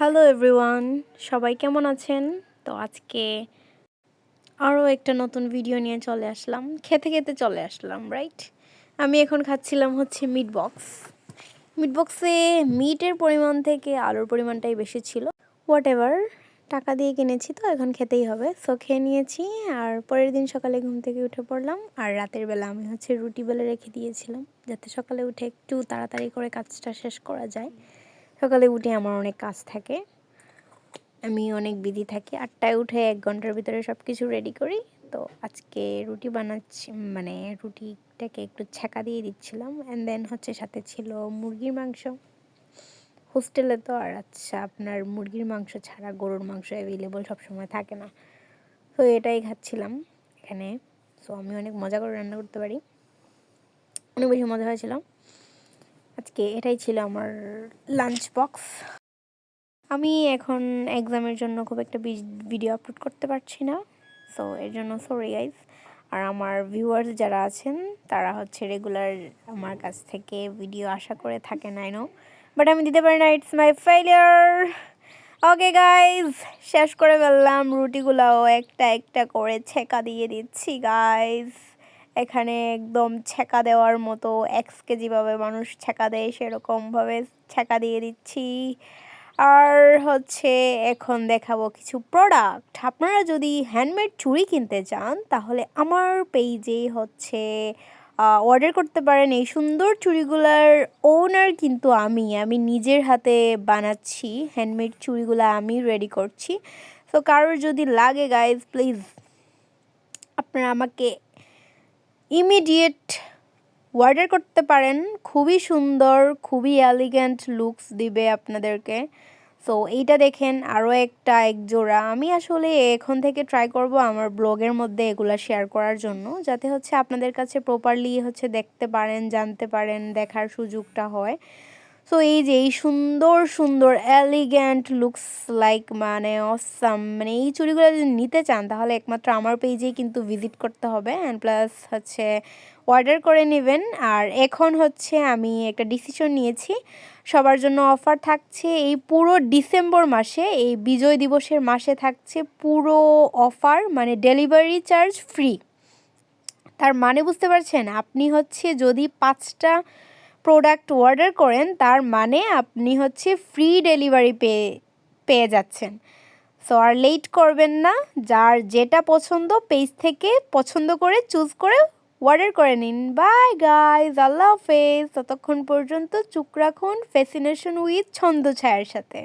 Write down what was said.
Hello everyone, সবাই কেমন আছেন? তো আজকে আরও একটা নতুন ভিডিও নিয়ে চলে আসলাম। খেতে খেতে চলে আসলাম, রাইট? আমি এখন খাচ্ছিলাম হচ্ছে মিট বক্স। মিট বক্সে মিটের পরিমাণ থেকে আলুর পরিমাণটাই বেশি ছিল। হোয়াট এভার, টাকা দিয়ে কিনেছি তো এখন খেতেই হবে। সো খেয়ে নিয়েছি, আর পরের দিন সকালে ঘুম থেকে উঠে পড়লাম। আর রাতের বেলা আমি হচ্ছে রুটি বেলে রেখে দিয়েছিলাম, যাতে সকালে উঠে একটু তাড়াতাড়ি করে কাজটা শেষ করা যায়। সকালে উঠে আমার অনেক কাজ থাকে, আমি অনেক বিজি থাকি। 8টায় উঠে 1 ঘন্টার ভিতরে সব কিছু রেডি করি। তো আজকে রুটি বানাচ্ছি, মানে রুটিটাকে একটু ছ্যাঁকা দিয়ে দিচ্ছিলাম। অ্যান্ড দেন হচ্ছে সাথে ছিল মুরগির মাংস। হোস্টেলে তো আর আপনার মুরগির মাংস ছাড়া গরুর মাংস অ্যাভেলেবল সবসময় থাকে না। তো এটাই খাচ্ছিলাম এখানে। সো আমি অনেক মজা করে রান্না করতে পারি, অনেক বেশি মজা হয়েছিল। আজকে এটাই ছিল আমার লাঞ্চ বক্স। আমি এখন এক্সামের জন্য খুব একটা ভিডিও আপলোড করতে পারছি না, সো এর জন্য সরি গাইজ। আর আমার ভিউয়ার্স যারা আছেন তারা হচ্ছে রেগুলার আমার কাছ থেকে ভিডিও আশা করে থাকেন, আই নো, বাট আমি দিতে পারি না, it's my failure. Okay guys, শেষ করে ফেললাম। রুটিগুলোও একটা একটা করে ছেঁকা দিয়ে দিচ্ছি গাইজ। এখানে একদম ছেঁকা দেওয়ার মতো 1 কেজিভাবে মানুষ ছেঁকা দেয়, সেরকমভাবে ছেঁকা দিয়ে দিচ্ছি। আর হচ্ছে এখন দেখাবো কিছু প্রোডাক্ট। আপনারা যদি হ্যান্ডমেড চুড়ি কিনতে চান তাহলে আমার পেজে হচ্ছে অর্ডার করতে পারেন। এই সুন্দর চুড়িগুলার ওনার কিন্তু আমি নিজের হাতে বানাচ্ছি। হ্যান্ডমেড চুড়িগুলো আমি রেডি করছি। তো কারোর যদি লাগে গাইজ, প্লিজ আপনারা আমাকে ইমিডিয়েট অর্ডার করতে পারেন। খুবই সুন্দর, খুবই এলিগেন্ট লুকস দিবে আপনাদেরকে। সো এইটা দেখেন, আরও একটা এক জোড়া। আমি আসলে এখন থেকে ট্রাই করব আমার ব্লগের মধ্যে এগুলা শেয়ার করার জন্য, যাতে হচ্ছে আপনাদের কাছে প্রপারলি হচ্ছে দেখতে পারেন, জানতে পারেন, দেখার সুযোগটা হয়। সো এই যে এই সুন্দর সুন্দর এলিগ্যান্ট লুকস লাইক, মানে অসাম, মানে এই চুড়িগুলো যদি নিতে চান তাহলে একমাত্র আমার পেজেই কিন্তু ভিজিট করতে হবে, অ্যান্ড প্লাস হচ্ছে অর্ডার করে নেবেন। আর এখন হচ্ছে আমি একটা ডিসিশন নিয়েছি, সবার জন্য অফার থাকছে এই পুরো ডিসেম্বর মাসে, এই বিজয় দিবসের মাসে থাকছে পুরো অফার, মানে ডেলিভারি চার্জ ফ্রি। তার মানে বুঝতে পারছেন, আপনি হচ্ছে যদি 5টা প্রোডাক্ট অর্ডার করেন তার মানে আপনি হচ্ছে ফ্রি ডেলিভারি পেয়ে যাচ্ছেন। সো আর লেট করবেন না, যার যেটা পছন্দ পেজ থেকে পছন্দ করে চুজ করে অর্ডার করে নিন। বাই গাইজ, আল্লাহ হাফেজ। ততক্ষণ পর্যন্ত চুপ রাখুন ফ্যাসিনেশন উইথ ছন্দ ছায়ার সাথে।